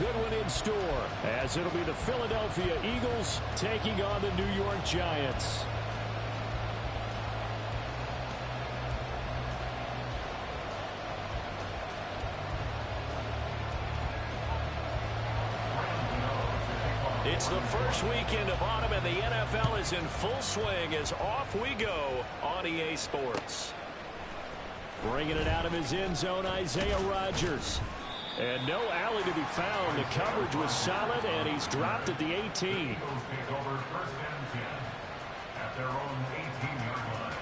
good one in store, as it'll be the Philadelphia Eagles taking on the New York Giants. It's the first weekend of autumn, and the NFL is in full swing as off we go on EA Sports. Bringing it out of his end zone, Isaiah Rodgers. And no alley to be found. The coverage was solid, and he's dropped at the 18. Take over first and 10 at their own 18-yard line.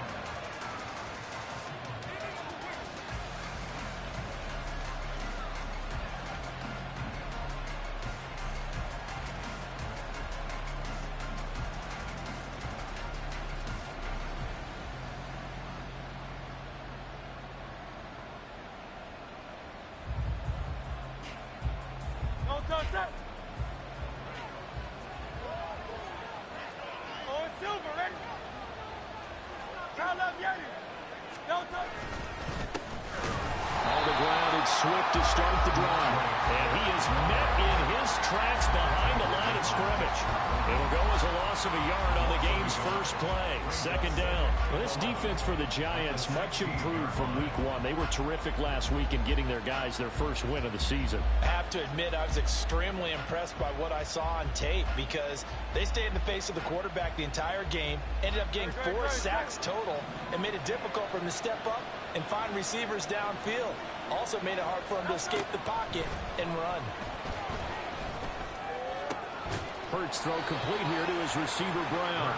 On the ground, it's Swift to start the drive. And he is met in his tracks behind the line of scrimmage. It'll go as a loss of a yard on the game's first play. Second down. Well, this defense for the Giants much improved from week one. They were terrific last week in getting their guys their first win of the season. I have to admit, I was extremely impressed by what I saw on tape because they stayed in the face of the quarterback the entire game, ended up getting 4 sacks total, and made it difficult for him to step up and find receivers downfield. Also made it hard for him to escape the pocket and run. Hurts throw complete here to his receiver, Brown.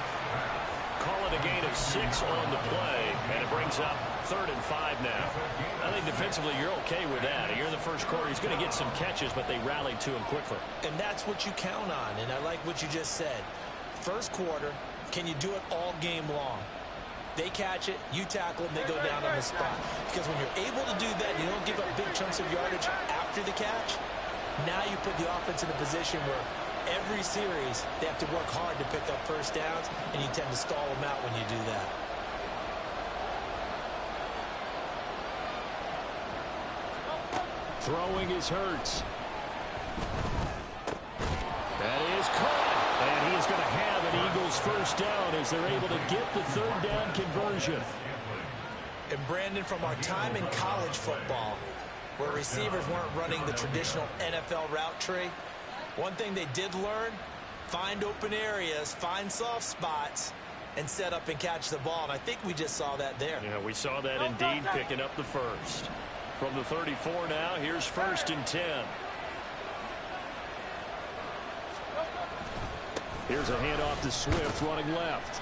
Call it a gain of 6 on the play, and it brings up 3rd and 5 now. I think defensively you're okay with that. Here in the first quarter, he's going to get some catches, but they rallied to him quickly. And that's what you count on, and I like what you just said. First quarter, can you do it all game long? They catch it, you tackle them, they go down on the spot. Because when you're able to do that, you don't give up big chunks of yardage after the catch. Now you put the offense in a position where every series they have to work hard to pick up first downs, and you tend to stall them out when you do that. Throwing is Hurts. That is caught. And he is going to have an Eagles first down as they're able to get the 3rd down conversion. And Brandon, from our time in college football, where receivers weren't running the traditional NFL route tree, one thing they did learn, find open areas, find soft spots, and set up and catch the ball. And I think we just saw that there. Yeah, we saw that indeed, picking up the first. From the 34 now, here's 1st and 10. Here's a handoff to Swift running left.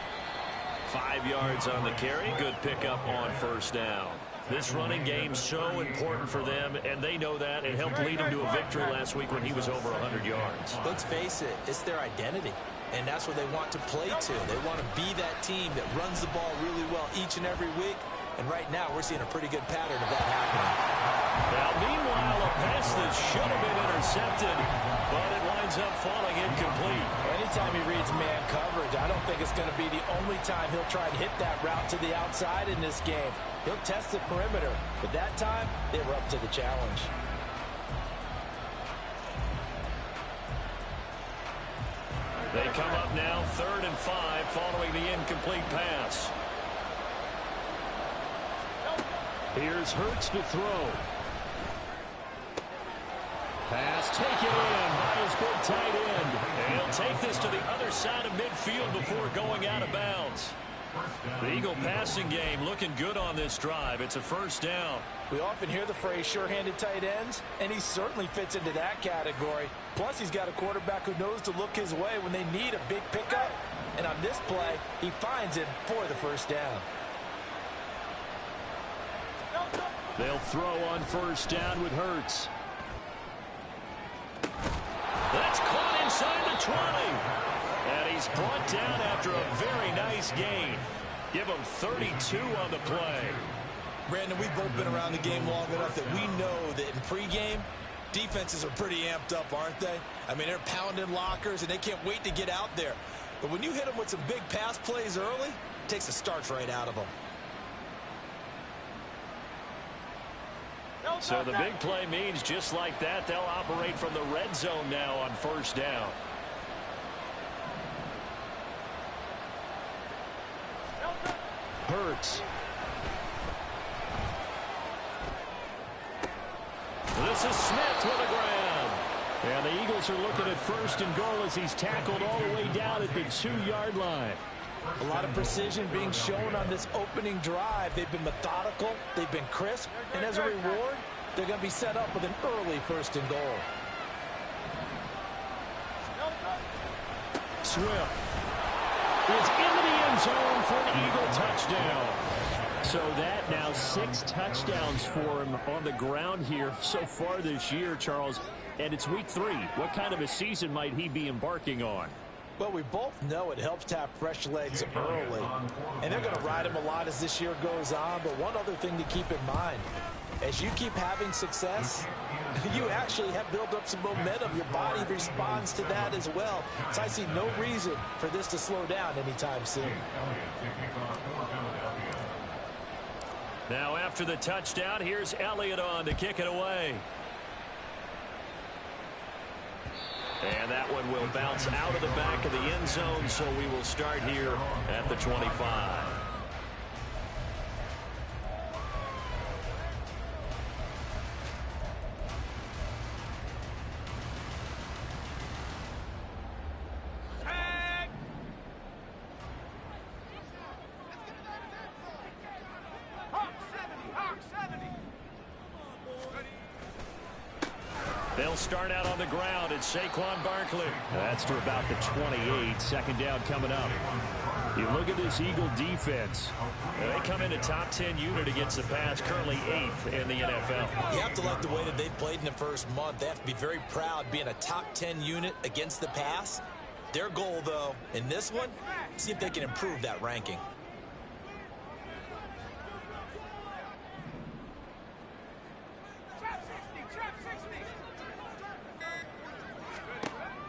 5 yards on the carry. Good pickup on first down. This running game so important for them, and they know that. It helped lead them to a victory last week when he was over 100 yards. Let's face it, it's their identity, and that's what they want to play to. They want to be that team that runs the ball really well each and every week, and right now we're seeing a pretty good pattern of that happening. Now, meanwhile, a pass that should have been intercepted, but it winds up falling incomplete. Anytime he reads man coverage, I don't think it's going to be the only time he'll try and hit that route to the outside in this game. He'll test the perimeter, but that time they were up to the challenge. They come up now 3rd and 5 following the incomplete pass. Here's Hurts to throw. Pass taken in by his big tight end. And he'll take this to the other side of midfield before going out of bounds. The Eagle passing game looking good on this drive. It's a first down. We often hear the phrase sure-handed tight ends, and he certainly fits into that category. Plus, he's got a quarterback who knows to look his way when they need a big pickup. And on this play, he finds it for the first down. They'll throw on first down with Hurts. That's caught inside the 20. And he's brought down after a very nice gain. Give him 32 on the play. Brandon, we've both been around the game long enough that we know that in pregame, defenses are pretty amped up, aren't they? I mean, they're pounding lockers, and they can't wait to get out there. But when you hit them with some big pass plays early, it takes the starch right out of them. So the big play means just like that, they'll operate from the red zone now on first down. Hurts. This is Smith with the ground. And the Eagles are looking at first and goal as he's tackled all the way down at the 2-yard line. A lot of precision being shown on this opening drive. They've been methodical. They've been crisp. And as a reward, they're going to be set up with an early first and goal. Swift is into the end zone for an Eagle touchdown. So that now 6 touchdowns for him on the ground here so far this year, Charles. And it's week 3. What kind of a season might he be embarking on? Well, we both know it helps to have fresh legs early. And they're going to ride him a lot as this year goes on. But one other thing to keep in mind, as you keep having success, you actually have built up some momentum. Your body responds to that as well. So I see no reason for this to slow down anytime soon. Now after the touchdown, here's Elliott on to kick it away. And that one will bounce out of the back of the end zone, so we will start here at the 25. They'll start out on the ground. It's Saquon Barkley. That's to about the 28. Second down coming up. You look at this Eagle defense. They come in a top 10 unit against the pass, currently 8th in the NFL. You have to like the way that they've played in the first month. They have to be very proud being a top 10 unit against the pass. Their goal, though, in this one, see if they can improve that ranking.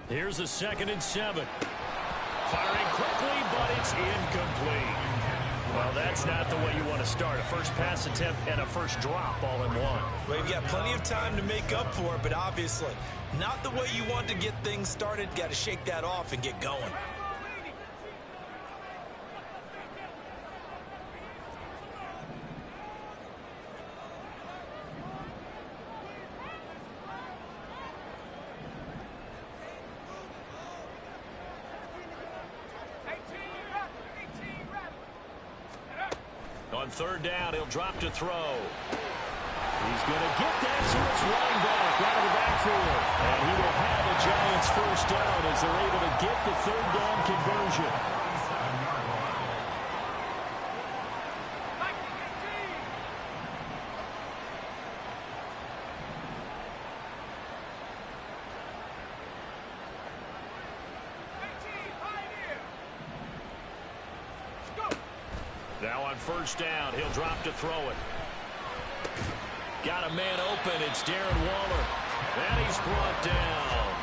Here's a 2nd and 7. Firing quickly, but it's incomplete. Well, that's not the way you want to start. A first pass attempt and a first drop all in one. Well, you've got plenty of time to make up for it, but obviously not the way you want to get things started. Got to shake that off and get going. On 3rd down, he'll drop to throw. He's going to get that to his running back out of the backfield. And he will have the Giants first down as they're able to get the 3rd down conversion. Now on 1st down, he'll drop to throw it. Got a man open. It's Darren Waller. And he's brought down.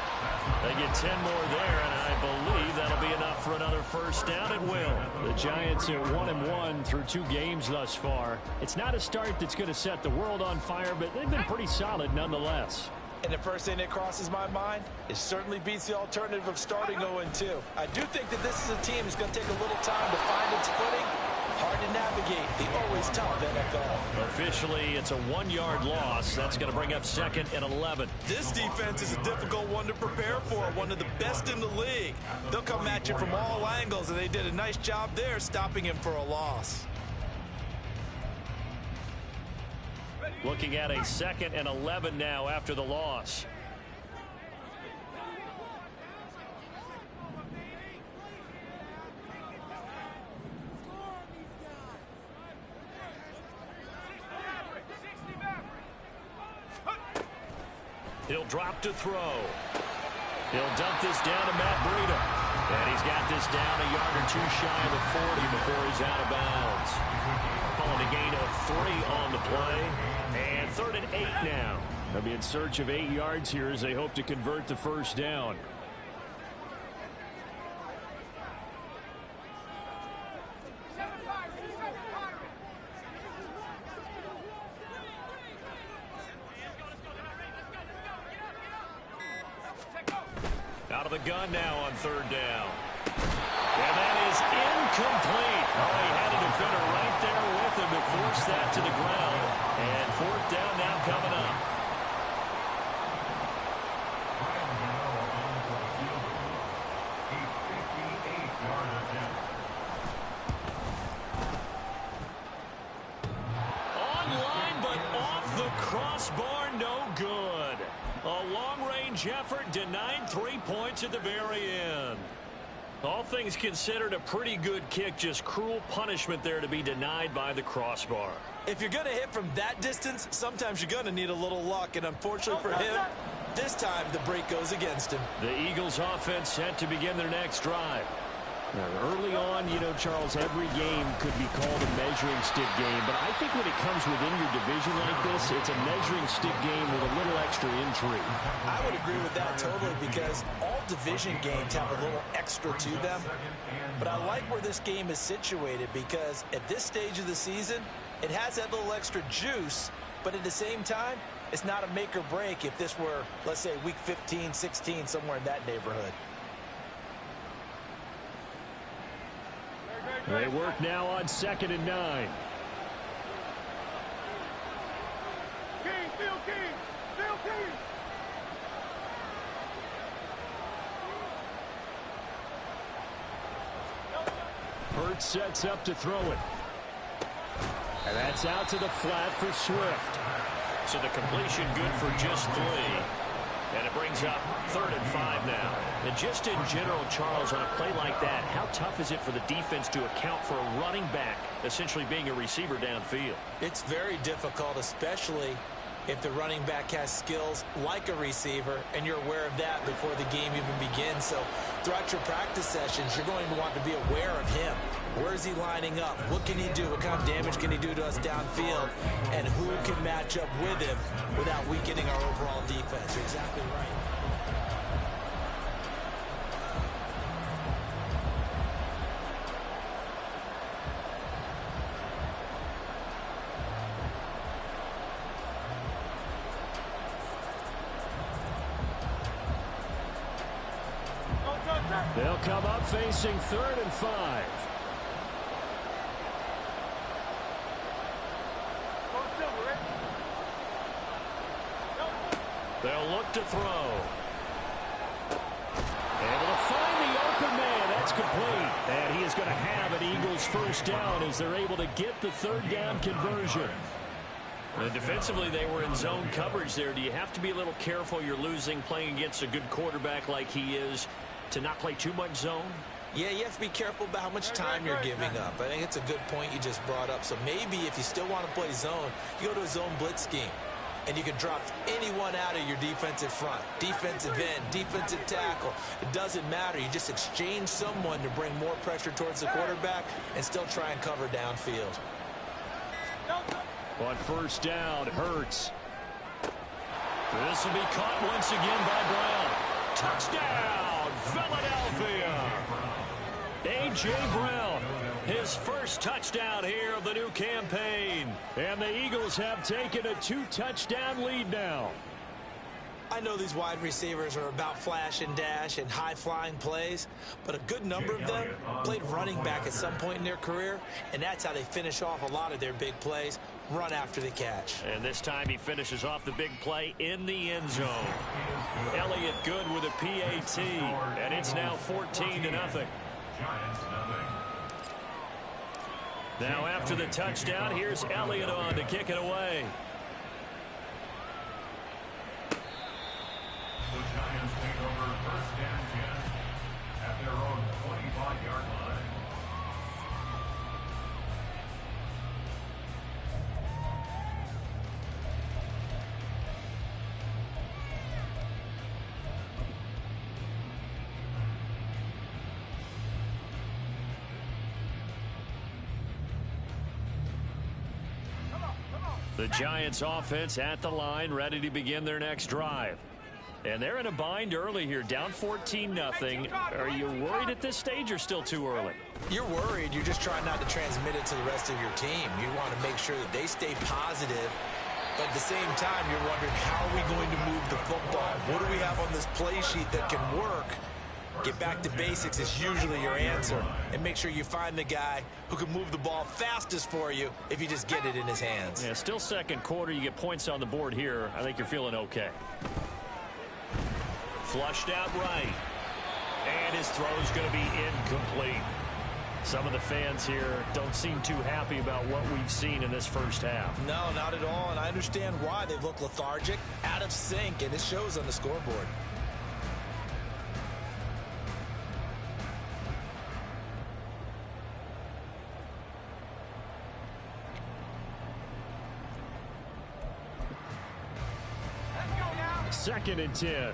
They get 10 more there, and I believe that'll be enough for another first down. It will. The Giants are 1-1 through 2 games thus far. It's not a start that's going to set the world on fire, but they've been pretty solid nonetheless. And the first thing that crosses my mind, it certainly beats the alternative of starting 0-2. I do think that this is a team that's going to take a little time to find its footing. Hard to navigate the always tough NFL. Officially, it's a 1-yard loss. That's going to bring up 2nd and 11. This defense is a difficult one to prepare for, one of the best in the league. They'll come at you from all angles, and they did a nice job there stopping him for a loss. Looking at a 2nd and 11 now after the loss. He'll drop to throw. He'll dump this down to Matt Breida. And he's got this down a yard or 2 shy of the 40 before he's out of bounds. Calling a gain of 3 on the play. And 3rd and 8 now. They'll be in search of 8 yards here as they hope to convert the first down. Out of the gun now on third down. And that is incomplete. Oh, he had a defender right there with him to force that to the ground. And fourth down now coming up. Online, but off the crossbar, no good. A long-range effort denied 3 points at the very end. All things considered, a pretty good kick, just cruel punishment there to be denied by the crossbar. If you're going to hit from that distance, sometimes you're going to need a little luck, and unfortunately for him, this time the break goes against him. The Eagles offense set to begin their next drive. Now, early on, you know, Charles, every game could be called a measuring stick game, but I think when it comes within your division like this, it's a measuring stick game with a little extra intrigue. I would agree with that totally, because all division games have a little extra to them. But I like where this game is situated, because at this stage of the season, it has that little extra juice, but at the same time, it's not a make or break if this were, let's say, week 15, 16, somewhere in that neighborhood. They work now on 2nd and 9. Hurts sets up to throw it. And that's out to the flat for Swift. So the completion good for just 3. And it brings up 3rd and 5 now. And just in general, Charles, on a play like that, how tough is it for the defense to account for a running back essentially being a receiver downfield? It's very difficult, especially if the running back has skills like a receiver, and you're aware of that before the game even begins. So throughout your practice sessions, you're going to want to be aware of him. Where is he lining up? What can he do? What kind of damage can he do to us downfield? And who can match up with him without weakening our overall defense? You're exactly right. They'll come up facing 3rd and 5. They'll look to throw. Able to find the open man. That's complete. And he is going to have an Eagles first down as they're able to get the 3rd down conversion. And defensively, they were in zone coverage there. Do you have to be a little careful? You're losing playing against a good quarterback like he is to not play too much zone? Yeah, you have to be careful about how much time you're giving up. I think it's a good point you just brought up. So maybe if you still want to play zone, you go to a zone blitz scheme. And you can drop anyone out of your defensive front. Defensive end, defensive tackle. It doesn't matter. You just exchange someone to bring more pressure towards the quarterback and still try and cover downfield. On first down, Hurts. This will be caught once again by Brown. Touchdown, Philadelphia. A.J. Brown, his first touchdown here of the new campaign. And the Eagles have taken a 2-touchdown lead now. I know these wide receivers are about flash and dash and high-flying plays, but a good number of them played running back at some point in their career, and that's how they finish off a lot of their big plays, run after the catch. And this time he finishes off the big play in the end zone. Elliott good with a PAT, and it's now 14-0. Now after the touchdown, here's Elliott on to kick it away. The Giants take over 1st and 10 at their own 25-yard line. The Giants offense at the line, ready to begin their next drive. And they're in a bind early here, down 14-0. Are you worried at this stage or still too early? You're worried. You're just trying not to transmit it to the rest of your team. You want to make sure that they stay positive. But at the same time, you're wondering, how are we going to move the football? What do we have on this play sheet that can work Get back to basics is usually your answer. And make sure you find the guy who can move the ball fastest for you if you just get it in his hands. Yeah, still second quarter. You get points on the board here. I think you're feeling okay. Flushed out right. And his throw is going to be incomplete. Some of the fans here don't seem too happy about what we've seen in this first half. No, not at all. And I understand why. They look lethargic, out of sync, and it shows on the scoreboard. Second and 10.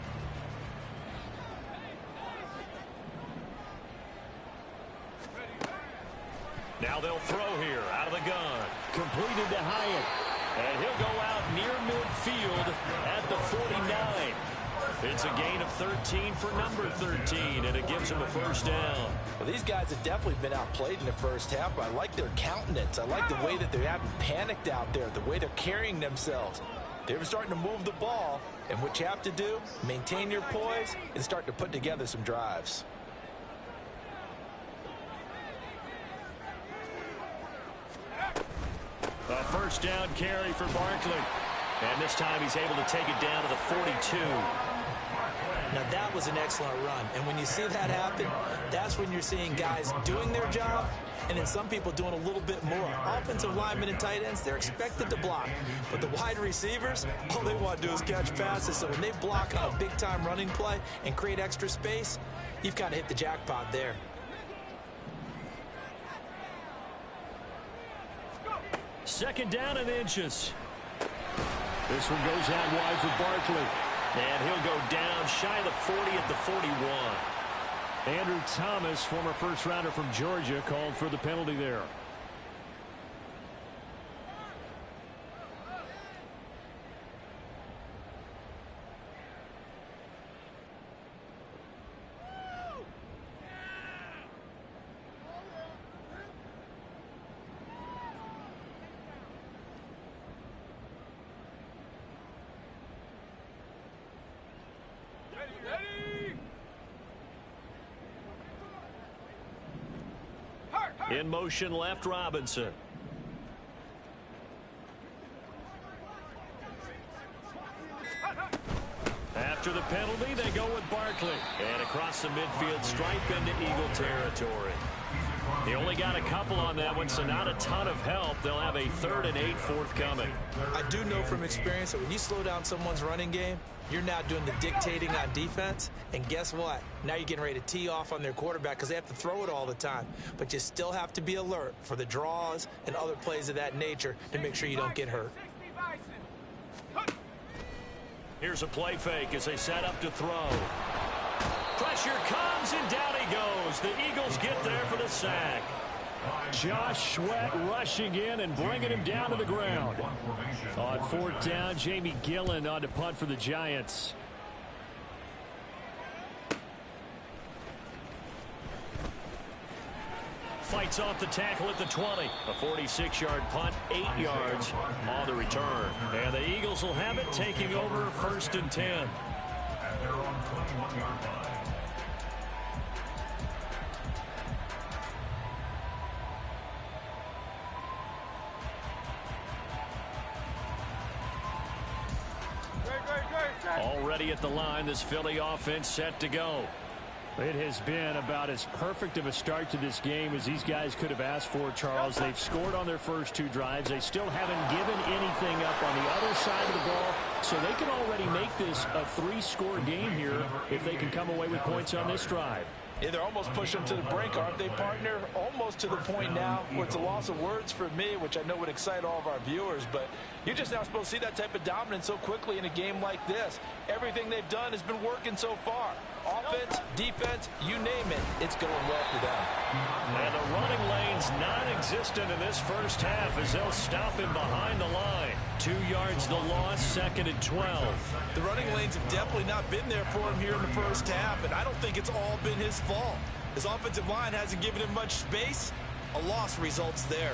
Now they'll throw here out of the gun. Completed to Hyatt. And he'll go out near midfield at the 49. It's a gain of 13 for number 13, and it gives him a first down. Well, these guys have definitely been outplayed in the first half, but I like their countenance. I like the way that they haven't panicked out there, the way they're carrying themselves. They're starting to move the ball, and what you have to do, maintain your poise and start to put together some drives. A first down carry for Barkley. And this time he's able to take it down to the 42. Now that was an excellent run. And when you see that happen, that's when you're seeing guys doing their job and then some people doing a little bit more. Offensive linemen and tight ends, they're expected to block. But the wide receivers, all they want to do is catch passes. So when they block on a big-time running play and create extra space, you've kind of hit the jackpot there. Second down and inches. This one goes out wide for Barkley. And he'll go down shy of the 40 at the 41. Andrew Thomas, former first-rounder from Georgia, called for the penalty there. In motion left, Robinson. After the penalty, they go with Barkley. And across the midfield stripe into Eagle territory. They only got a couple on that one, so not a ton of help. They'll have a 3rd and 8 forthcoming. I do know from experience that when you slow down someone's running game, you're now doing the dictating on defense. And guess what? Now you're getting ready to tee off on their quarterback because they have to throw it all the time. But you still have to be alert for the draws and other plays of that nature to make sure you don't get hurt. Here's a play fake as they set up to throw. Pressure comes, and down he goes. The Eagles get there for the sack. Josh Sweat rushing in and bringing him down to the ground. On 4th down, Jamie Gillen on to punt for the Giants. Fights off the tackle at the 20. A 46-yard punt, 8 yards on the return. And the Eagles will have it, taking over 1st and 10. At their own 21-yard line. Already at the line, this Philly offense set to go. It has been about as perfect of a start to this game as these guys could have asked for, Charles. They've scored on their first 2 drives. They still haven't given anything up on the other side of the ball, so they can already make this a 3-score game here if they can come away with points on this drive. Yeah, they're almost pushing them to the brink, aren't they, partner? Almost to the point now where it's a loss of words for me, which I know would excite all of our viewers, but you're just not supposed to see that type of dominance so quickly in a game like this. Everything they've done has been working so far. Offense, defense, you name it, it's going well for them. And the running lane's non-existent in this first half as they'll stop him behind the line. 2 yards the loss, 2nd and 12. The running lanes have definitely not been there for him here in the first half, and I don't think it's all been his fault. His offensive line hasn't given him much space. A loss results there.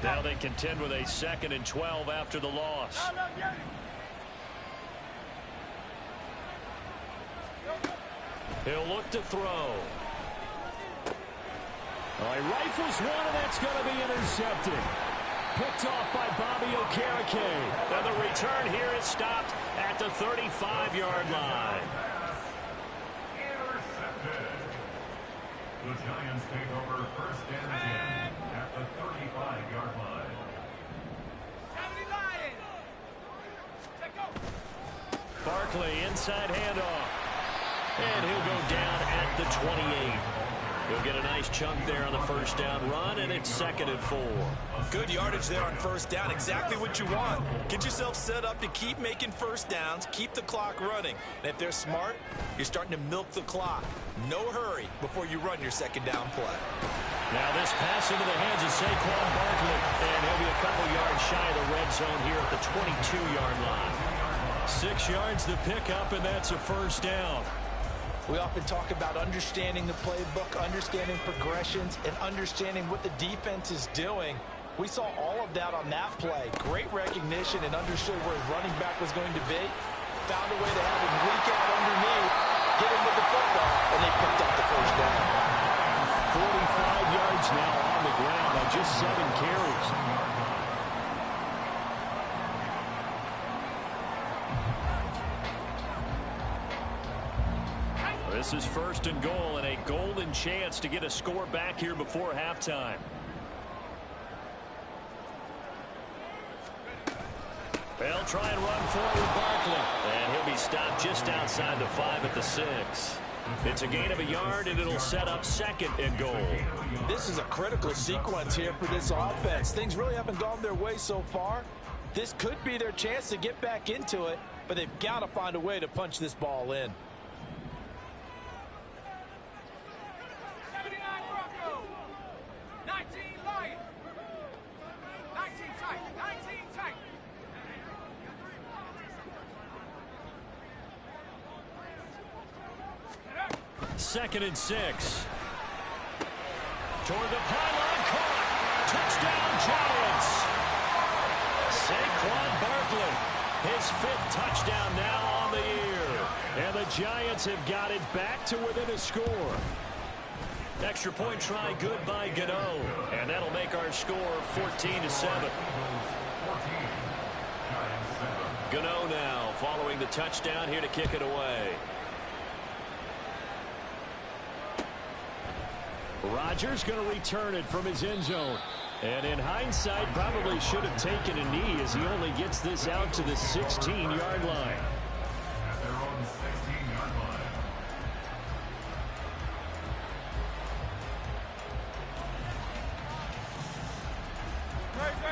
Now they contend with a 2nd and 12 after the loss. He'll look to throw. Well, he rifles one, and that's going to be intercepted. Picked off by Bobby Okereke. And the return here is stopped at the 35-yard line. Intercepted. The Giants take over first and 10 at the 35-yard line. 70 Lions. Take go. Barkley inside handoff. And he'll go down at the 28. He'll get a nice chunk there on the first down run, and it's 2nd and 4. Good yardage there on first down. Exactly what you want. Get yourself set up to keep making first downs, keep the clock running. And if they're smart, you're starting to milk the clock. No hurry before you run your second down play. Now this pass into the hands of Saquon Barkley, and he'll be a couple yards shy of the red zone here at the 22-yard line. 6 yards the pickup, and that's a first down. We often talk about understanding the playbook, understanding progressions, and understanding what the defense is doing. We saw all of that on that play. Great recognition and understood where his running back was going to be. Found a way to have him leak out underneath, get him with the football, and they picked up the first down. 45 yards now on the ground on just 7 carries. This is 1st and goal, and a golden chance to get a score back here before halftime. They'll try and run forward Barkley, and he'll be stopped just outside the 5 at the 6. It's a gain of a yard, and it'll set up 2nd and goal. This is a critical sequence here for this offense. Things really haven't gone their way so far. This could be their chance to get back into it, but they've got to find a way to punch this ball in. 79 Broncos. 19 Lions. 19 tight. 19 tight. 2nd and 6. Toward the pylon, caught. Touchdown, Giants. Saquon Barkley, his 5th touchdown now on the year. And the Giants have got it back to within a score. Extra point try good by Gano. And that'll make our score 14-7. Gano now following the touchdown here to kick it away. Rodgers going to return it from his end zone. And in hindsight, probably should have taken a knee as he only gets this out to the 16-yard line. At their own 16-yard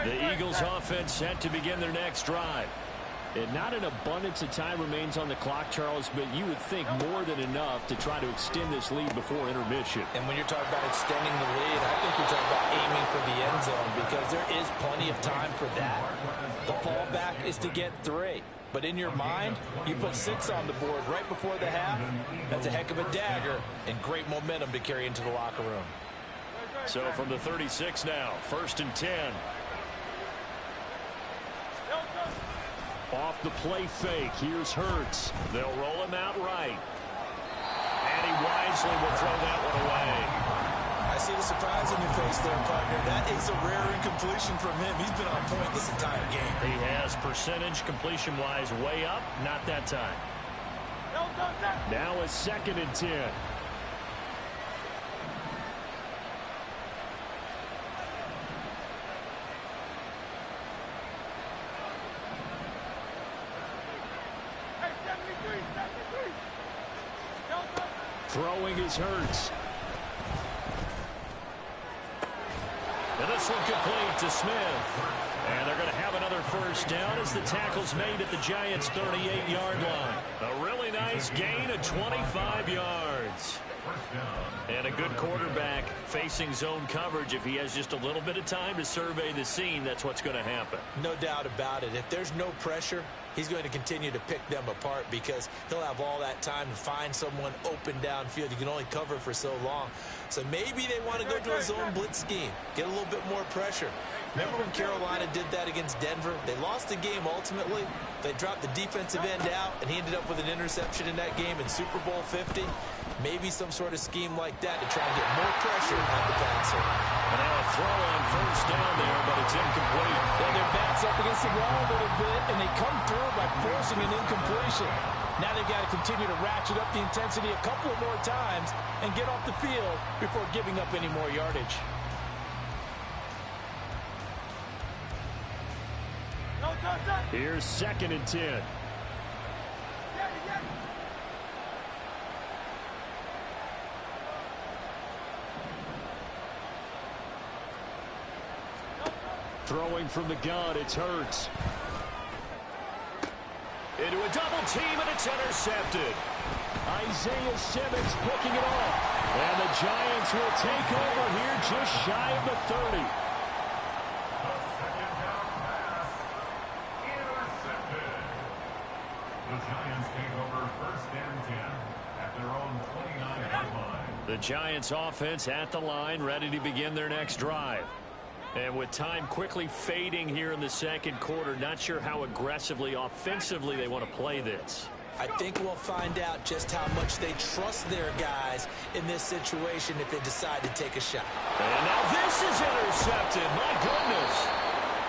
line. The Eagles offense set to begin their next drive. And not an abundance of time remains on the clock, Charles, but you would think more than enough to try to extend this lead before intermission. And when you're talking about extending the lead, I think you're talking about aiming for the end zone because there is plenty of time for that. The fallback is to get 3. But in your mind, you put 6 on the board right before the half. That's a heck of a dagger and great momentum to carry into the locker room. So from the 36 now, 1st and 10. Off the play fake, here's Hurts. They'll roll him out right. And he wisely will throw that one away. I see the surprise in your face there, partner. That is a rare incompletion from him. He's been on point this entire game. He has percentage completion-wise way up, not that time. Now it's 2nd and 10. Throwing is Hurts. And this one complete to Smith. And they're going to have another first down as the tackle's made at the Giants' 38-yard line. A really nice gain of 25 yards. And a good quarterback facing zone coverage. If he has just a little bit of time to survey the scene, that's what's going to happen. No doubt about it. If there's no pressure, he's going to continue to pick them apart because he'll have all that time to find someone open downfield. You can only cover for so long. So maybe they want to go to a zone blitz scheme, get a little bit more pressure. Remember when Carolina did that against Denver? They lost the game ultimately. They dropped the defensive end out, and he ended up with an interception in that game in Super Bowl 50. Maybe some sort of scheme like that to try and get more pressure on the passer. And now a throw on first down there, but it's incomplete. Well, their back's up against the wall a little bit, and they come through by forcing an incompletion. Now they've got to continue to ratchet up the intensity a couple of more times and get off the field before giving up any more yardage. Here's 2nd and 10. Throwing from the gun, it's Hurts. Into a double team, and it's intercepted. Isaiah Simmons picking it off. And the Giants will take over here just shy of the 30. The Giants take over 1st and 10 at their own 29-yard line. The Giants offense at the line, ready to begin their next drive. And with time quickly fading here in the second quarter, not sure how aggressively, offensively they want to play this. I think we'll find out just how much they trust their guys in this situation if they decide to take a shot. And now this is intercepted. My goodness.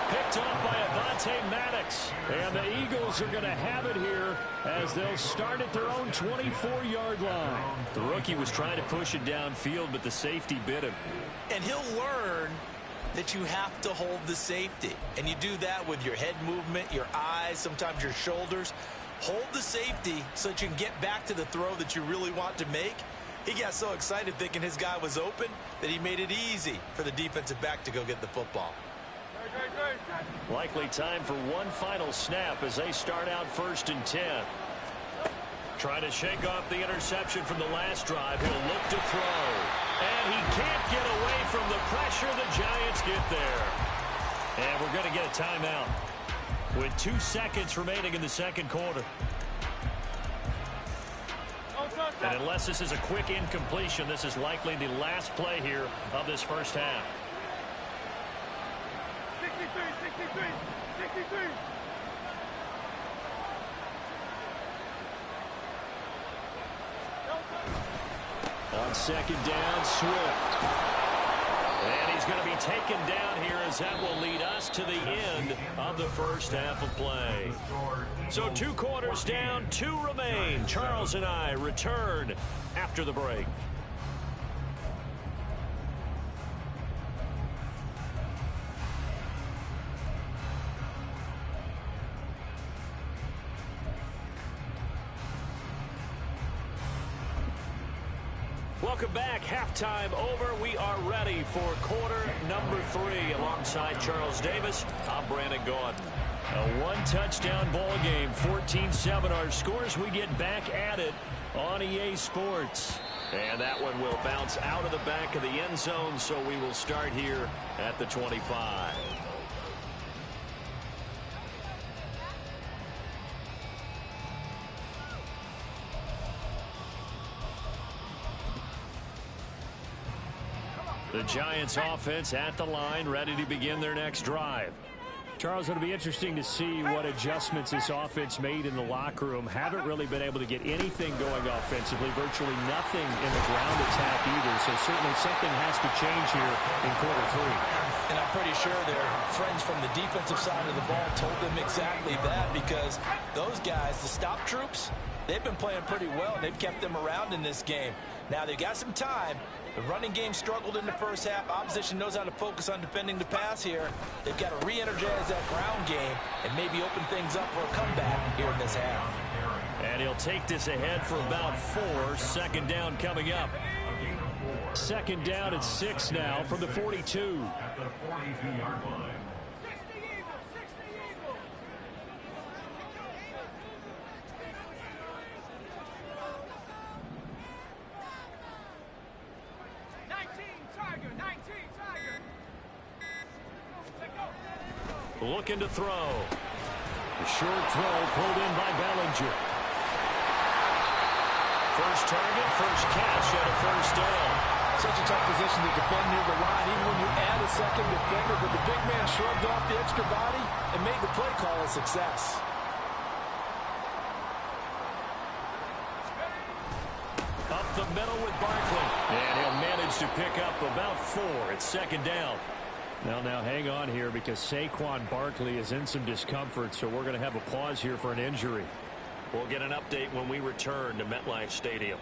Picked off by Avonte Maddox. And the Eagles are going to have it here as they'll start at their own 24-yard line. The rookie was trying to push it downfield, but the safety bit him. And he'll learn that you have to hold the safety. And you do that with your head movement, your eyes, sometimes your shoulders. Hold the safety so that you can get back to the throw that you really want to make. He got so excited thinking his guy was open that he made it easy for the defensive back to go get the football. Likely time for one final snap as they start out 1st and 10. Trying to shake off the interception from the last drive. He'll look to throw. And he can't get away from the pressure. The Giants get there. And we're going to get a timeout with 2 seconds remaining in the second quarter. And unless this is a quick incompletion, this is likely the last play here of this first half. 63. On 2nd down, Swift. And he's going to be taken down here as that will lead us to the end of the first half of play. So 2 quarters down, 2 remain. Charles and I return after the break. Welcome back. Halftime over. We are ready for quarter number 3. Alongside Charles Davis, I'm Brandon Gaudin. A 1-touchdown ball game, 14-7 our scores. We get back at it on EA Sports. And that one will bounce out of the back of the end zone, so we will start here at the 25. The Giants offense at the line, ready to begin their next drive. Charles, it'll be interesting to see what adjustments this offense made in the locker room. Haven't really been able to get anything going offensively, virtually nothing in the ground attack either. So certainly something has to change here in quarter 3. And I'm pretty sure their friends from the defensive side of the ball told them exactly that, because those guys, the stop troops, they've been playing pretty well, and they've kept them around in this game. Now they've got some time. The running game struggled in the first half. Opposition knows how to focus on defending the pass here. They've got to re-energize that ground game and maybe open things up for a comeback here in this half. And he'll take this ahead for about 4. 2nd down coming up. 2nd down at 6 now from the 42. At the 42-yard line. Looking to throw. The short throw pulled in by Bellinger. First target, first catch, and a first down. Such a tough position to defend near the line, even when you add a second defender. But the big man shrugged off the extra body and made the play call a success. Up the middle with Barkley. And he'll manage to pick up about 4. It's second down. Now hang on here because Saquon Barkley is in some discomfort, so we're going to have a pause here for an injury. We'll get an update when we return to MetLife Stadium.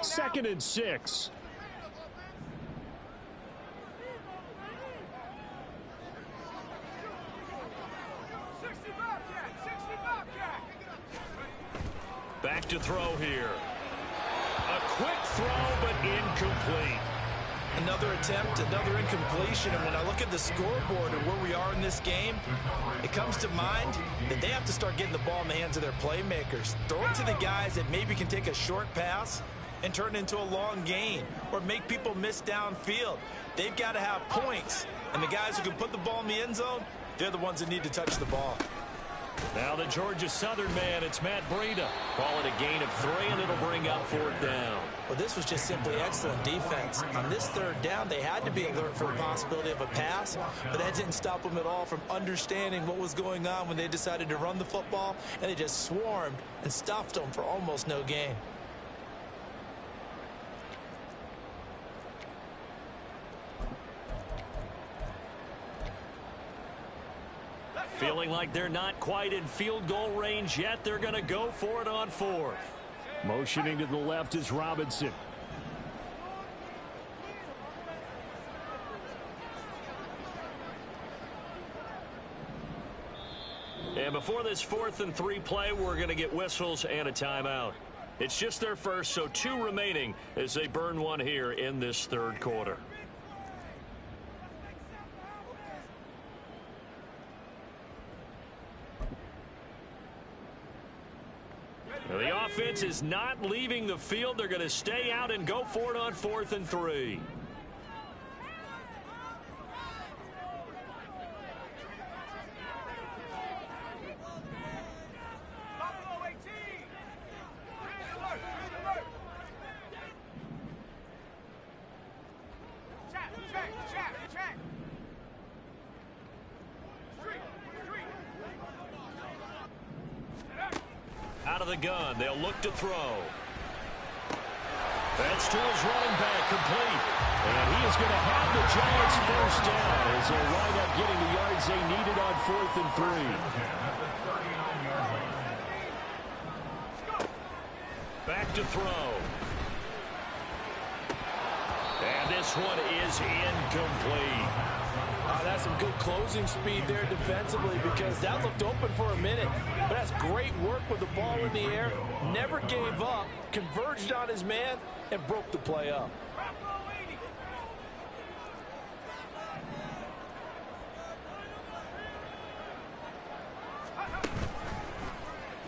Second and 6. Back to throw here. A quick throw, but incomplete. Another attempt, another incompletion. And when I look at the scoreboard and where we are in this game, it comes to mind that they have to start getting the ball in the hands of their playmakers. Throw it to the guys that maybe can take a short pass and turn it into a long gain or make people miss downfield. They've got to have points. And the guys who can put the ball in the end zone, they're the ones that need to touch the ball. Now the Georgia Southern man, it's Matt Breida. Call it a gain of 3, and it'll bring up 4th down. Well, this was just simply excellent defense. On this 3rd down, they had to be alert for the possibility of a pass, but that didn't stop them at all from understanding what was going on when they decided to run the football, and they just swarmed and stuffed them for almost no gain. Feeling like they're not quite in field goal range yet. They're going to go for it on 4th. Motioning to the left is Robinson. And before this 4th and 3 play, we're going to get whistles and a timeout. It's just their first, so 2 remaining as they burn one here in this 3rd quarter. The offense is not leaving the field. They're going to stay out and go for it on 4th and 3. Out of the gun, they'll look to throw. That's to his running back, complete. And he is going to have the Giants first down as they wind up getting the yards they needed on 4th and 3. Back to throw. And this one is incomplete. That's some good closing speed there defensively because that looked open for a minute. But that's great work with the ball in the air. Never gave up, converged on his man, and broke the play up.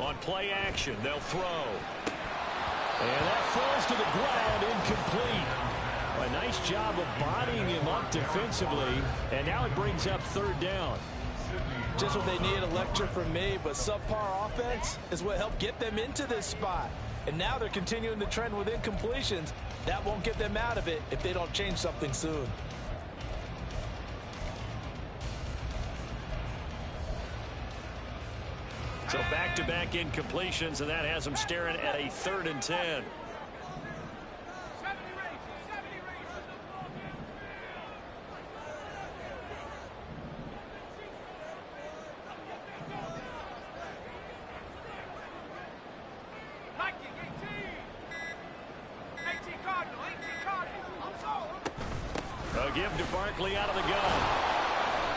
On play action, they'll throw. And that falls to the ground, incomplete. A nice job of bodying him up defensively, and now it brings up 3rd down. Just what they need, a lecture from me, but subpar offense is what helped get them into this spot. And now they're continuing the trend with incompletions. That won't get them out of it if they don't change something soon. So back-to-back incompletions, and that has them staring at a 3rd and 10. A give to Barkley out of the gun.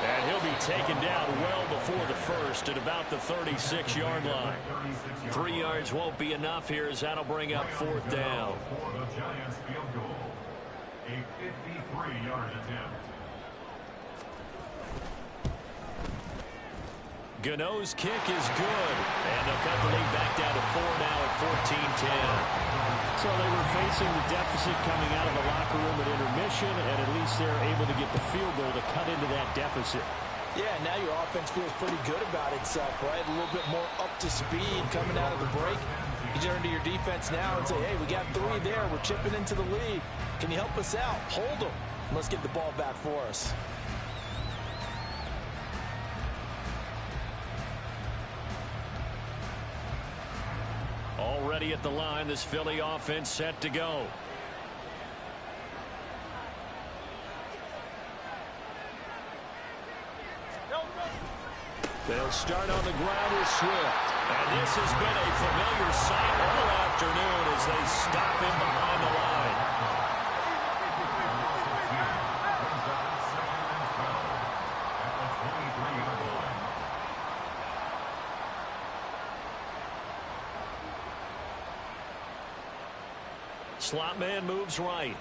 And he'll be taken down well before the first at about the 36-yard line. 3 yards won't be enough here as that'll bring up 4th down. For the Giants field goal, a 53-yard attempt. Gano's kick is good. And they'll cut the lead back down to 4 now at 14-10. So they were facing the deficit coming out of the locker room at intermission, and at least they're able to get the field goal to cut into that deficit. Yeah, now your offense feels pretty good about itself, right? A little bit more up to speed coming out of the break. You turn to your defense now and say, hey, we got 3 there. We're chipping into the lead. Can you help us out? Hold them. Let's get the ball back for us. Already at the line, this Philly offense set to go. They'll start on the ground with Swift. And this has been a familiar sight all afternoon as they stop him behind the line. Slot man moves right.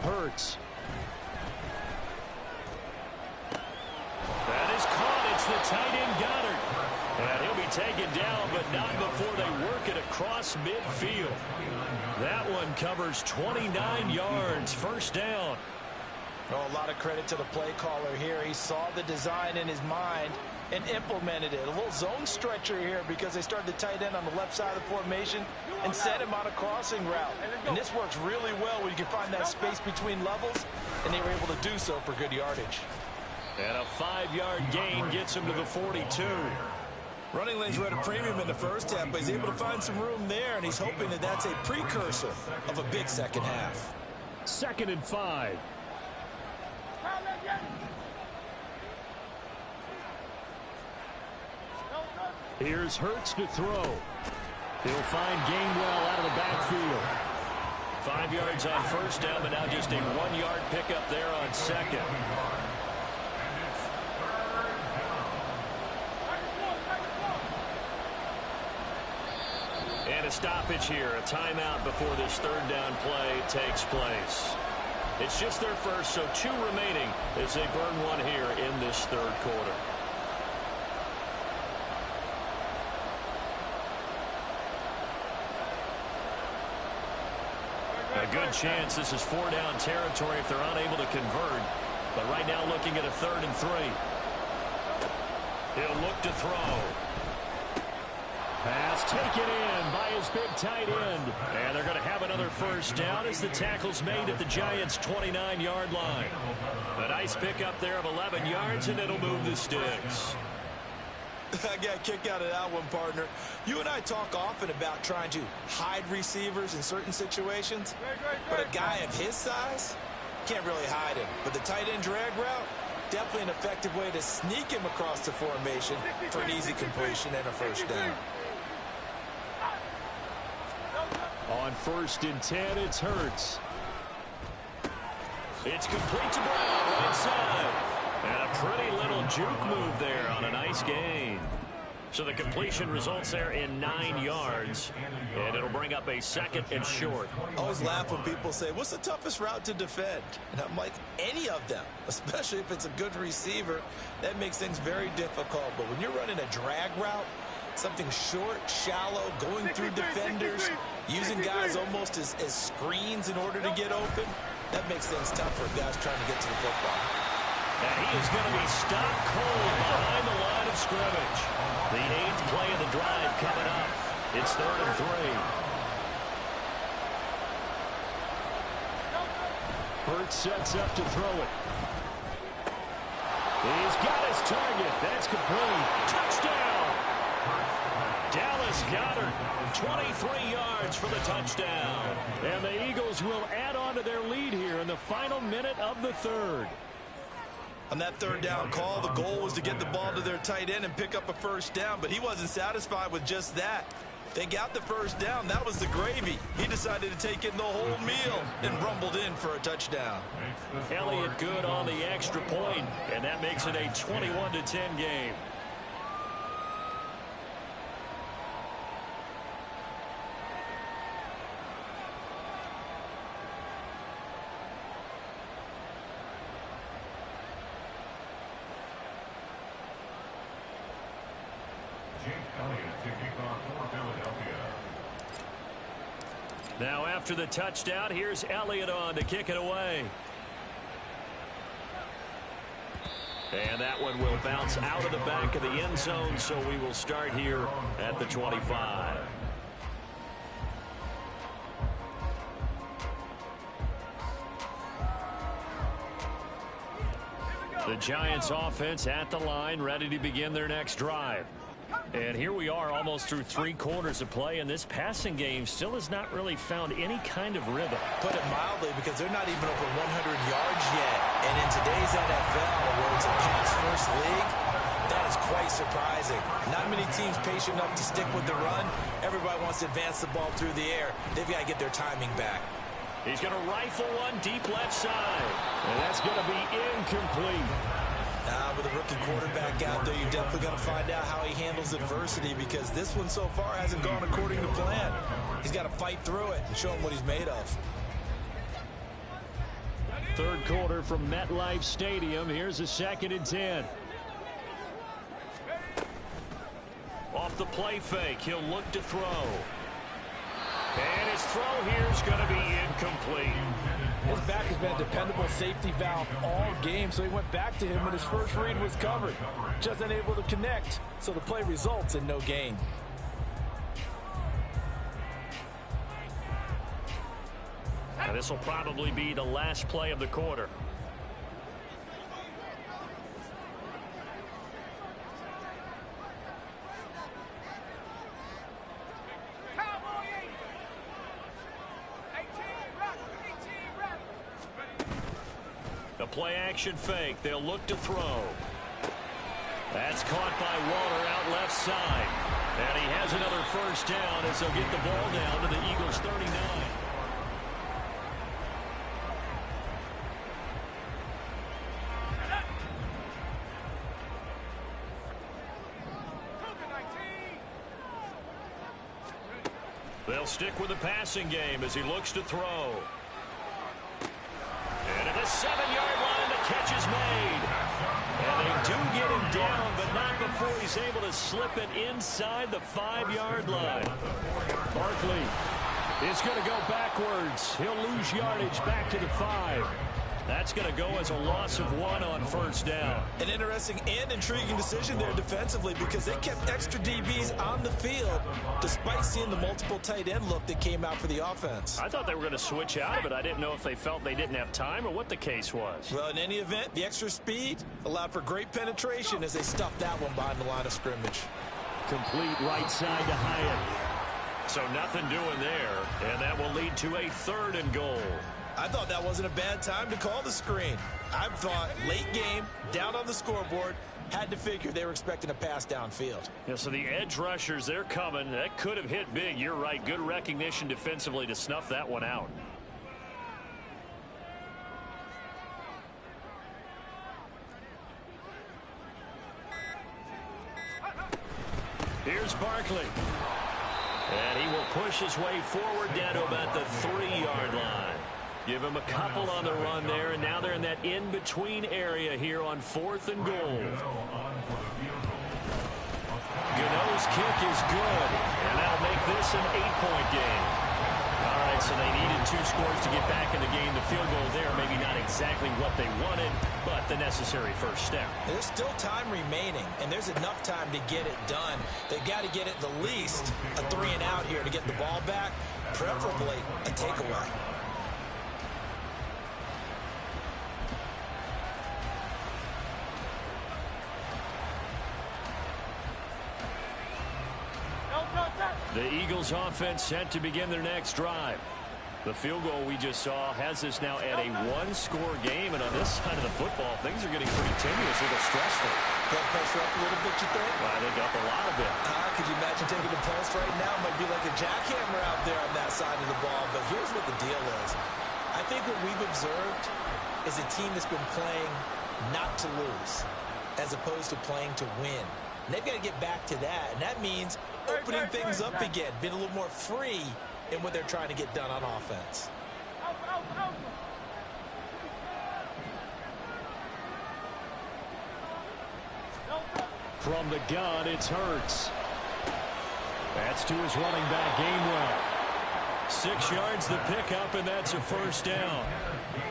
Hurts. That is caught. It's the tight end Goddard. And he'll be taken down, but not before they work it across midfield. That one covers 29 yards. First down. Oh, a lot of credit to the play caller here. He saw the design in his mind and implemented it. A little zone stretcher here because they started the tight end on the left side of the formation and sent him on a crossing route. And this works really well when you can find that space between levels, and they were able to do so for good yardage. And a 5-yard gain gets him to the 42. Running lanes were at a premium in the first half, but he's able to find some room there, and he's hoping that that's a precursor of a big second half. 2nd and 5. Here's Hurts to throw. He'll find Gainwell out of the backfield. 5 yards on first down, but now just a 1-yard pickup there on second. And a stoppage here, a timeout before this 3rd down play takes place. It's just their first, so 2 remaining as they burn one here in this 3rd quarter. A good chance this is 4-down territory if they're unable to convert. But right now looking at a 3rd and 3. He'll look to throw. Pass taken in by his big tight end. And they're going to have another first down as the tackle's made at the Giants' 29-yard line. A nice pickup there of 11 yards, and it'll move the sticks. I got a kick out of that one, partner. You and I talk often about trying to hide receivers in certain situations, but a guy of his size can't really hide him. But the tight end drag route, definitely an effective way to sneak him across the formation for an easy completion and a first down. On 1st and 10, it's Hurts. It's complete to Brown, right side. And a pretty little juke move there on a nice gain. So the completion results there in 9 yards. And it'll bring up a 2nd and short. I always laugh when people say, what's the toughest route to defend? And I'm like, any of them, especially if it's a good receiver. That makes things very difficult. But when you're running a drag route, something short, shallow, going through defenders, using guys almost as screens in order to get open, that makes things tough for guys trying to get to the football. And he is going to be stopped cold behind the line of scrimmage. The 8th play of the drive coming up. It's 3rd and 3. Hurts sets up to throw it. He's got his target. That's complete. Touchdown! Dallas Goedert, 23 yards for the touchdown. And the Eagles will add on to their lead here in the final minute of the 3rd. On that 3rd down call, the goal was to get the ball to their tight end and pick up a first down, but he wasn't satisfied with just that. They got the first down. That was the gravy. He decided to take in the whole meal and rumbled in for a touchdown. Elliott good on the extra point, and that makes it a 21-10 game. Elliott to kick off for Philadelphia. Now after the touchdown, here's Elliott on to kick it away. And that one will bounce out of the back of the end zone, so we will start here at the 25. The Giants offense at the line, ready to begin their next drive. And here we are almost through 3 quarters of play, and this passing game still has not really found any kind of rhythm. Put it mildly, because they're not even over 100 yards yet. And in today's NFL, where it's a pass-first league, that is quite surprising. Not many teams patient enough to stick with the run. Everybody wants to advance the ball through the air. They've got to get their timing back. He's going to rifle one deep left side. And that's going to be incomplete. With a rookie quarterback out there, you're definitely going to find out how he handles adversity, because this one so far hasn't gone according to plan. He's got to fight through it and show him what he's made of. Third quarter from MetLife Stadium. Here's a 2nd and 10. Off the play fake, he'll look to throw. And his throw here is going to be incomplete. His back has been a dependable safety valve all game, so he went back to him when his first read was covered. Just unable to connect, so the play results in no gain. Now this will probably be the last play of the quarter. The play action fake. They'll look to throw. That's caught by Waller out left side. And he has another first down as they'll get the ball down to the Eagles' 39. They'll stick with the passing game as he looks to throw. And at the 7-yard line, the catch is made. And they do get him down, but not before he's able to slip it inside the 5-yard line. Barkley is going to go backwards. He'll lose yardage back to the 5. That's going to go as a loss of 1 on first down. An interesting and intriguing decision there defensively, because they kept extra DBs on the field despite seeing the multiple tight end look that came out for the offense. I thought they were going to switch out of it. I didn't know if they felt they didn't have time or what the case was. Well, in any event, the extra speed allowed for great penetration as they stuffed that one behind the line of scrimmage. Complete right side to Hyatt. So nothing doing there, and that will lead to a 3rd and goal. I thought that wasn't a bad time to call the screen. I thought late game, down on the scoreboard, had to figure they were expecting a pass downfield. Yeah, so the edge rushers, they're coming. That could have hit big. You're right. Good recognition defensively to snuff that one out. Here's Barkley. And he will push his way forward down to about the 3-yard line. Give him a couple on the run there, and now they're in that in-between area here on 4th and goal. Gano's kick is good, and that'll make this an 8-point game. All right, so they needed 2 scores to get back in the game. The field goal there, maybe not exactly what they wanted, but the necessary first step. There's still time remaining, and there's enough time to get it done. They've got to get at the least a 3 and out here to get the ball back, preferably a takeaway. The Eagles offense set to begin their next drive. The field goal we just saw has us now at a 1-score game, and on this side of the football, things are getting pretty tenuous, a little stressful. Blood pressure up a little bit, you think? I think up a lot of it. Could you imagine taking the pulse right now? Might be like a jackhammer out there on that side of the ball, but here's what the deal is. I think what we've observed is a team that's been playing not to lose as opposed to playing to win. And they've got to get back to that, and that means opening things up again, being a little more free in what they're trying to get done on offense. From the gun, it's Hurts. That's to his running back, Gainwell. 6 yards the pickup, and that's a first down.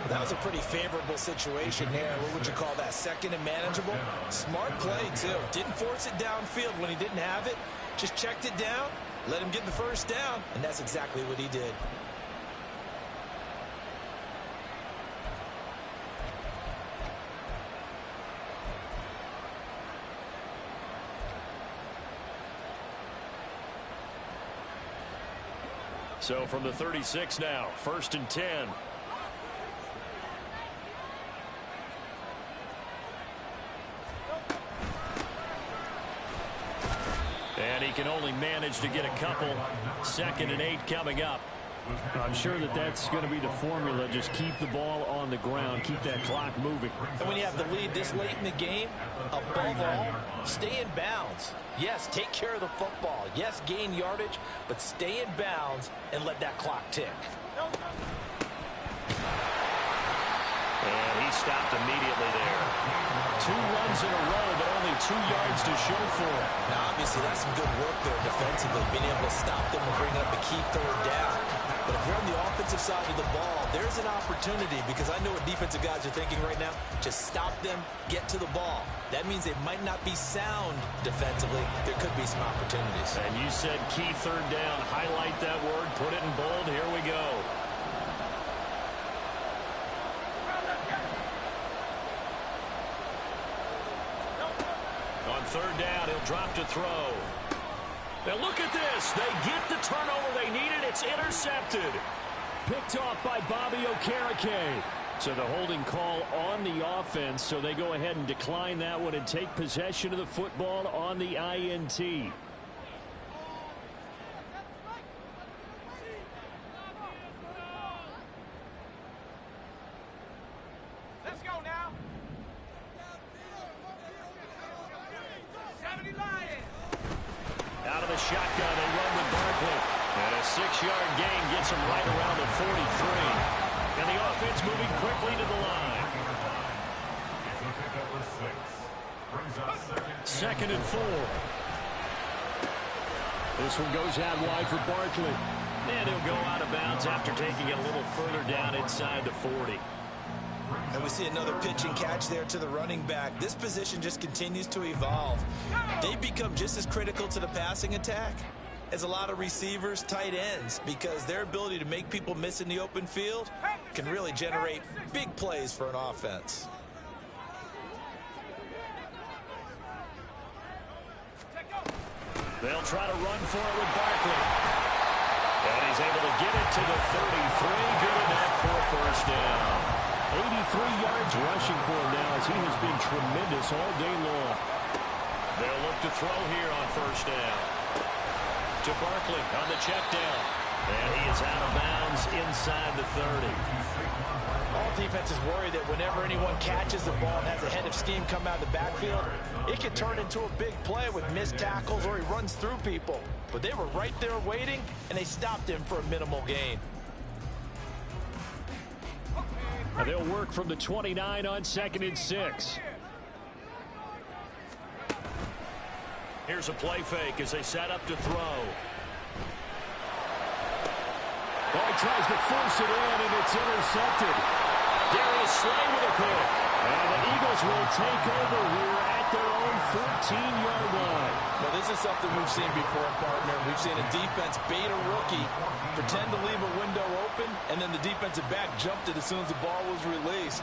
That was a pretty favorable situation there. What would you call that? Second and manageable? Smart play, too. Didn't force it downfield when he didn't have it. Just checked it down, let him get the first down, and that's exactly what he did. So from the 36 now, 1st and 10. And he can only manage to get a couple. 2nd and 8 coming up. I'm sure that that's going to be the formula. Just keep the ball on the ground. Keep that clock moving. And when you have the lead this late in the game, above all, stay in bounds. Yes, take care of the football. Yes, gain yardage, but stay in bounds and let that clock tick. And he stopped immediately there. 2 runs in a row, but only 2 yards to show for it. Now, obviously, that's some good work there defensively, being able to stop them and bring up a key 3rd down. But if you're on the offensive side of the ball, there's an opportunity, because I know what defensive guys are thinking right now. Just stop them, get to the ball. That means they might not be sound defensively. There could be some opportunities. And you said key 3rd down. Highlight that word. Put it in bold. Here we go. On 3rd down, he'll drop to throw. Now look at this. They get the turnover they needed. It's intercepted. Picked off by Bobby Okereke. So the holding call on the offense, so they go ahead and decline that one and take possession of the football on the INT. Let's go now. 70 Lions. Out of the shotgun, they run with Barkley. And a 6-yard gain gets them right around the 43. And the offense moving quickly to the line. 2nd and 4. This one goes out wide for Barkley. And he'll go out of bounds after taking it a little further down inside the 40. And we see another pitch and catch there to the running back. This position just continues to evolve. They become just as critical to the passing attack as a lot of receivers, tight ends, because their ability to make people miss in the open field can really generate big plays for an offense. They'll try to run for it with Barkley. And he's able to get it to the 33. Good enough for a first down. 83 yards rushing for him now, as he has been tremendous all day long. They'll look to throw here on 1st down. To Barkley on the check down. And he is out of bounds inside the 30. All defenses worry that whenever anyone catches the ball and has a head of steam come out of the backfield, it can turn into a big play with missed tackles or he runs through people. But they were right there waiting, and they stopped him for a minimal gain. And they'll work from the 29 on 2nd and 6. Here's a play fake as they set up to throw. Oh, he tries to force it in, and it's intercepted. Darius Slay with a pick. And the Eagles will take over here at their own 14-yard line. Well, this is something we've seen before, partner. We've seen a defense bait a rookie, pretend to leave a window open, and then the defensive back jumped it as soon as the ball was released.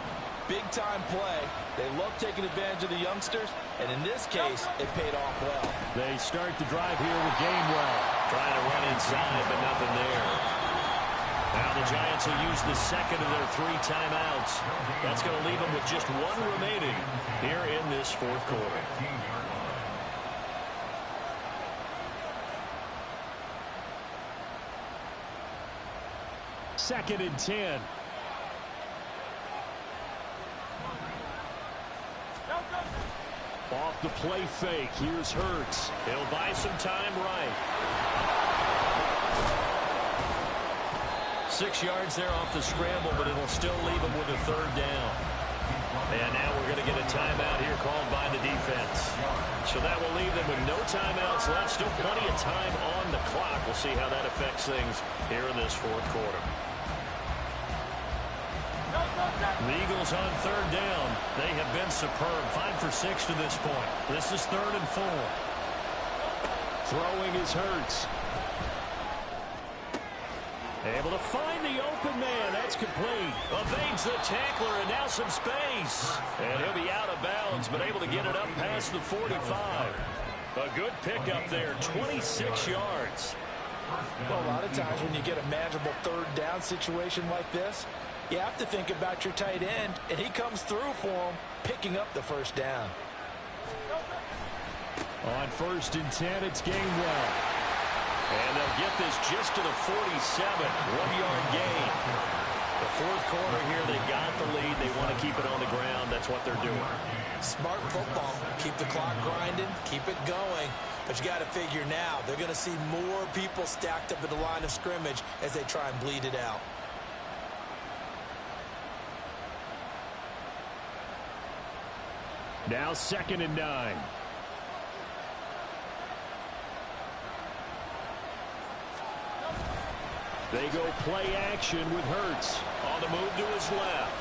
Big-time play. They love taking advantage of the youngsters, and in this case, it paid off well. They start the drive here with Gainwell. Trying to run inside, but nothing there. Now the Giants will use the 2nd of their 3 timeouts. That's going to leave them with just 1 remaining here in this 4th quarter. Second and 10. Off the play fake. Here's Hurts. He'll buy some time right. 6 yards there off the scramble, but it'll still leave him with a 3rd down. And now we're going to get a timeout here called by the defense. So that will leave them with no timeouts left. Still plenty of time on the clock. We'll see how that affects things here in this fourth quarter. The Eagles on third down. They have been superb. 5 for 6 to this point. This is 3rd and 4. Throwing is Hurts. Able to find the open man. That's complete. Evades the tackler and now some space. And he'll be out of bounds, but able to get it up past the 45. A good pickup there, 26 yards. Well, a lot of times when you get a manageable third down situation like this, you have to think about your tight end, and he comes through for him, picking up the first down. On 1st and 10, it's Gainwell. And they'll get this just to the 47, 1-yard gain. The fourth quarter here, they got the lead. They want to keep it on the ground. That's what they're doing. Smart football. Keep the clock grinding. Keep it going. But you got to figure now, they're going to see more people stacked up at the line of scrimmage as they try and bleed it out. Now 2nd and 9. They go play action with Hurts. On the move to his left.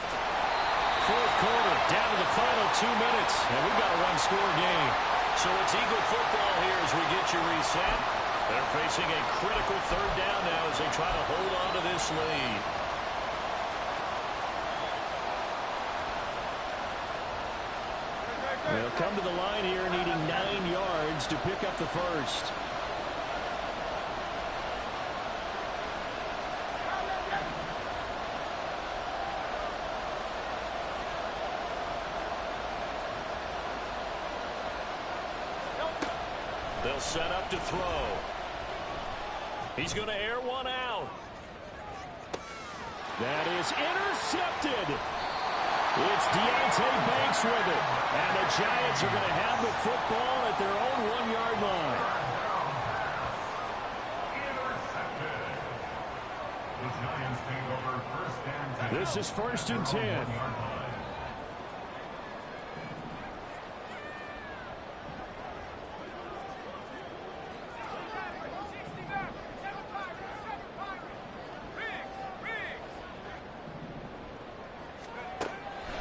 Fourth quarter, down to the final 2 minutes. And we've got a one-score game. So it's Eagle football here as we get you reset. They're facing a critical third down now as they try to hold on to this lead. They'll come to the line here needing 9 yards to pick up the first. They'll set up to throw. He's going to air one out. That is intercepted. It's Deontay Banks with it. And the Giants are going to have the football at their own 1-yard line. Intercepted. The Giants take over 1st and 10. This is 1st and 10.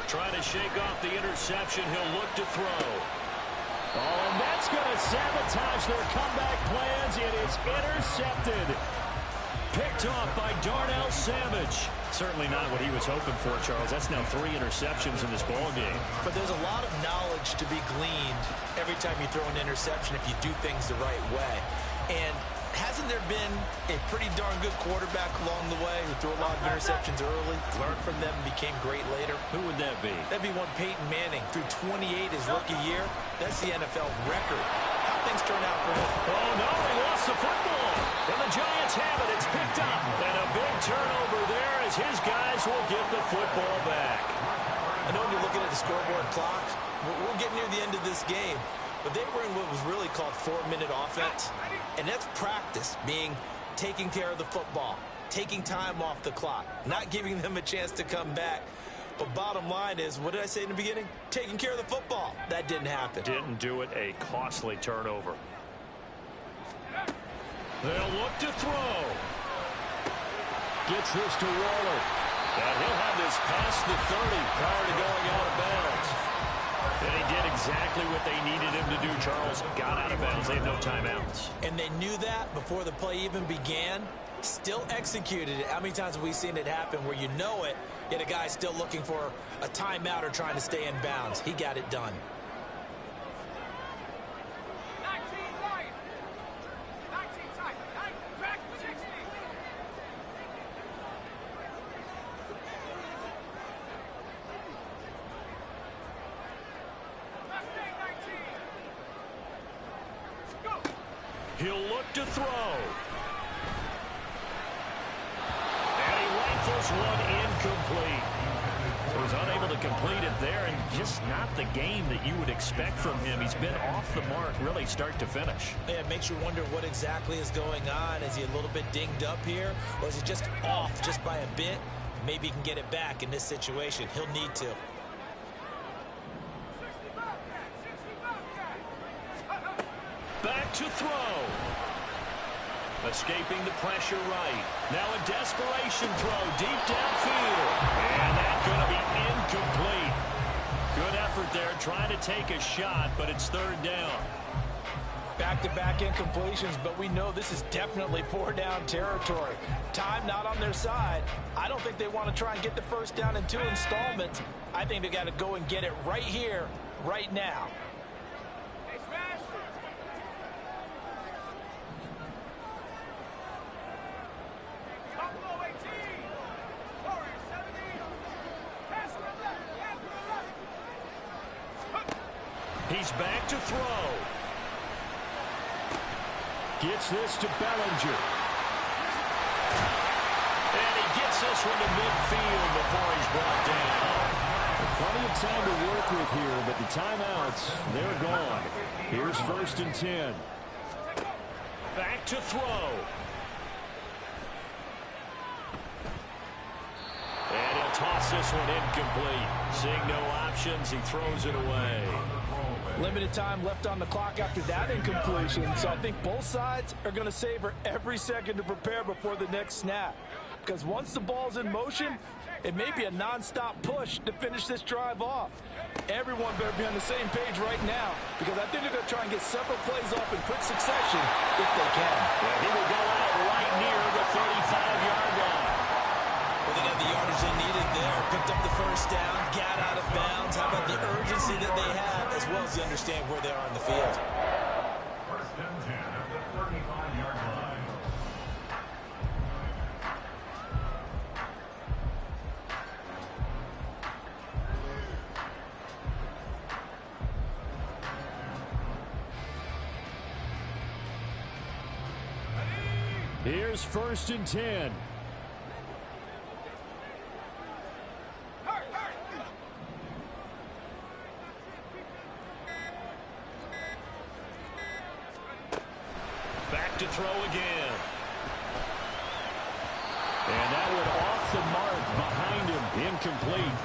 Trying to shake off the interception. He'll look to throw. Oh, and that's going to sabotage their comeback plans. It is intercepted. Picked off by Darnell Savage. Certainly not what he was hoping for, Charles. That's now 3 interceptions in this ball game. But there's a lot of knowledge to be gleaned every time you throw an interception if you do things the right way. And hasn't there been a pretty darn good quarterback along the way who threw a lot of interceptions early, learned from them, and became great later? Who would that be? That'd be one Peyton Manning. Threw 28 his rookie year. That's the NFL record. How things turn out for him? Oh, no, they lost the football. And the Giants have it. It's picked up. And a big turnover there as his guys will get the football back. I know when you're looking at the scoreboard clock, we're getting near the end of this game. But they were in what was really called 4-minute offense. And that's practice, being taking care of the football, taking time off the clock, not giving them a chance to come back. But bottom line is, what did I say in the beginning? Taking care of the football. That didn't happen. Didn't do it. A costly turnover. They'll look to throw. Gets this to Waller. And he'll have this past the 30 prior to going out of bounds. And he did exactly what they needed him to do, Charles. Got out of bounds. They have no timeouts. And they knew that before the play even began. Still executed it. How many times have we seen it happen where you know it, yet a guy's still looking for a timeout or trying to stay in bounds? He got it done. 19 right. 19 tight. 9 back 60. He'll look to throw. And he rifles one incomplete. So he's unable to complete it there, and just not the game that you would expect from him. He's been off the mark really start to finish. Yeah, it makes you wonder what exactly is going on. Is he a little bit dinged up here, or is he just off just by a bit? Maybe he can get it back in this situation. He'll need to. back to throw. Escaping the pressure right. Now a desperation throw deep downfield. And that's going to be incomplete. Good effort there trying to take a shot, but it's third down. Back-to-back incompletions, but we know this is definitely four-down territory. Time not on their side. I don't think they want to try and get the first down in 2 installments. I think they got to go and get it right here, right now. Hey, smash! Buffalo 18! Warriors 17! Pass to the left! Pass to the left! He's back to throw. Gets this to Bellinger. And he gets this one to midfield before he's brought down. Plenty of time to work with here, but the timeouts, they're gone. Here's 1st and 10. Back to throw. And he'll toss this one incomplete. Seeing no options, he throws it away. Limited time left on the clock after that incompletion, so I think both sides are going to savor every second to prepare before the next snap. Because once the ball's in motion, it may be a non-stop push to finish this drive off. Everyone better be on the same page right now, because I think they're going to try and get several plays off in quick succession if they can. Yeah, he will go out right near the 35-yard line. Well, they got the yardage they needed there. Picked up the first down, got out of bounds. How about the urgency that they have, as well as they understand where they are in the field? 1st and 10 at the 35-yard line. Here's 1st and 10. Back to throw again. And that one off the mark behind him. Incomplete.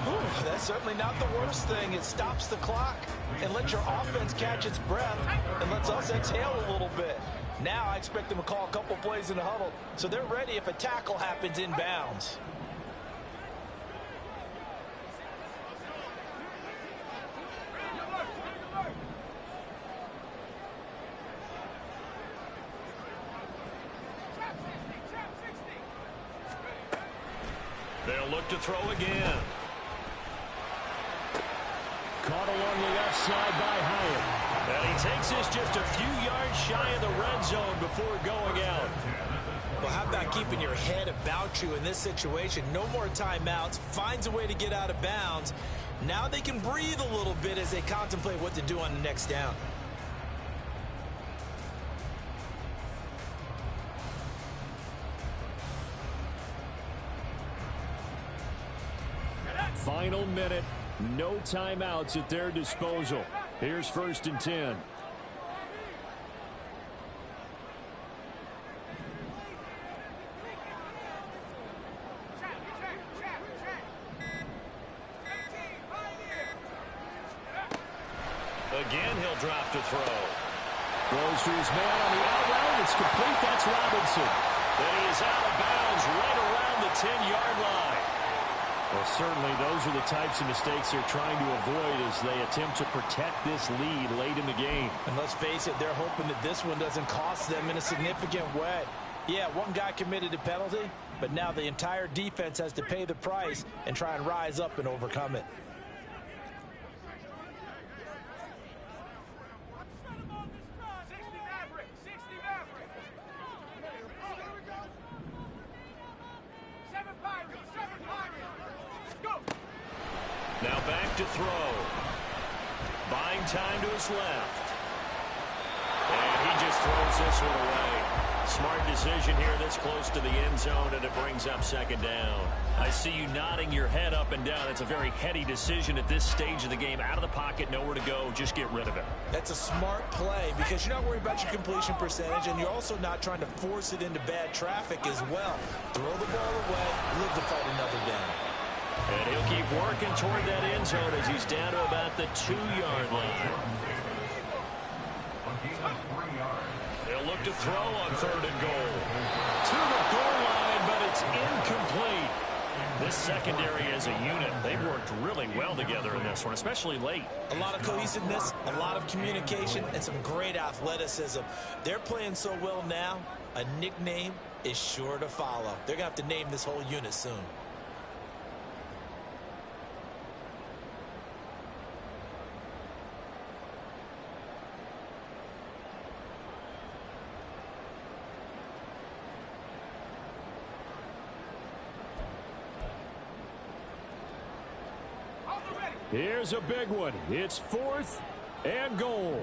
Ooh, that's certainly not the worst thing. It stops the clock and lets your offense catch its breath and lets us exhale a little bit. Now I expect them to call a couple plays in the huddle, so they're ready if a tackle happens in bounds. They'll look to throw again. Caught along the left side by Hyatt. And he takes this just a few yards shy of the red zone before going out. Well, how about keeping your head about you in this situation? No more timeouts. Finds a way to get out of bounds. Now they can breathe a little bit as they contemplate what to do on the next down. Final minute. No timeouts at their disposal. Here's 1st and 10. Again, he'll drop to throw. Throws to his man on the out route. It's complete. That's Robinson. And he is out of bounds right around the 10-yard line. Well, certainly those are the types of mistakes they're trying to avoid as they attempt to protect this lead late in the game. And let's face it, they're hoping that this one doesn't cost them in a significant way. Yeah, one guy committed a penalty, but now the entire defense has to pay the price and try and rise up and overcome it. Now back to throw. Buying time to his left. And he just throws this one away. Smart decision here this close to the end zone, and it brings up 2nd down. I see you nodding your head up and down. It's a very heady decision at this stage of the game. Out of the pocket, nowhere to go. Just get rid of it. That's a smart play because you're not worried about your completion percentage, and you're also not trying to force it into bad traffic as well. Throw the ball away, live to fight another down. And he'll keep working toward that end zone as he's down to about the 2-yard line. gain of 3 yards. They'll look to throw on 3rd and goal. To the goal line, but it's incomplete. This secondary as a unit, they've worked really well together in this one, especially late. A lot of cohesiveness, a lot of communication, and some great athleticism. They're playing so well now, a nickname is sure to follow. They're going to have to name this whole unit soon. Here's a big one. It's 4th and goal.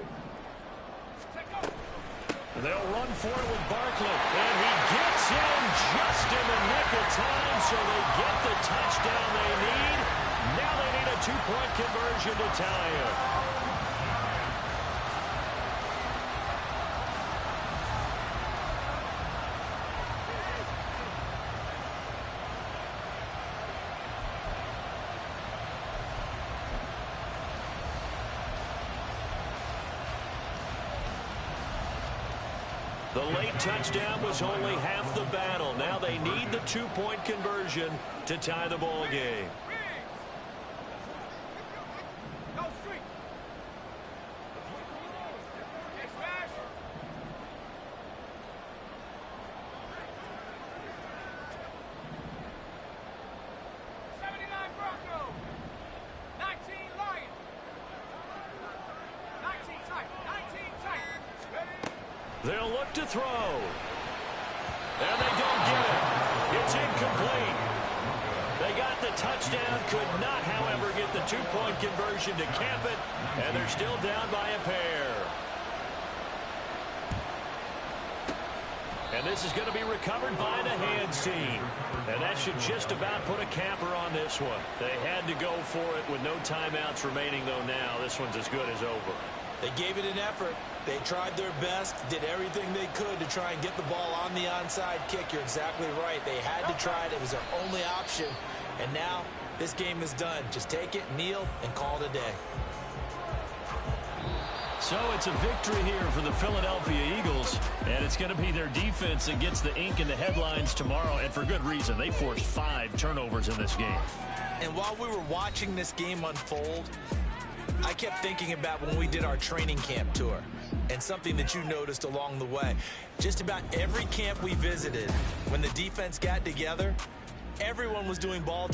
They'll run for it with Barkley. And he gets in just in the nick of time, so they get the touchdown they need. Now they need a 2-point conversion to tie it. The late touchdown was only half the battle. Now they need the 2-point conversion to tie the ball game. Go street. Get smash. 79 Bronco. 19 Lion. 19 tight. 19 tight. Ready? They'll look to throw. And they don't get it. It's incomplete. They got the touchdown, could not, however, get the 2-point conversion to cap it, and they're still down by a pair. And this is going to be recovered by the hands team. And that should just about put a capper on this one. They had to go for it with no timeouts remaining, though now this one's as good as over. They gave it an effort. They tried their best, did everything they could to try and get the ball on the onside kick. You're exactly right. They had to try it. It was their only option. And now this game is done. Just take it, kneel, and call it a day. So it's a victory here for the Philadelphia Eagles, and it's going to be their defense that gets the ink in the headlines tomorrow, and for good reason. They forced 5 turnovers in this game. And while we were watching this game unfold, I kept thinking about when we did our training camp tour and something that you noticed along the way. Just about every camp we visited, when the defense got together, everyone was doing ball drills.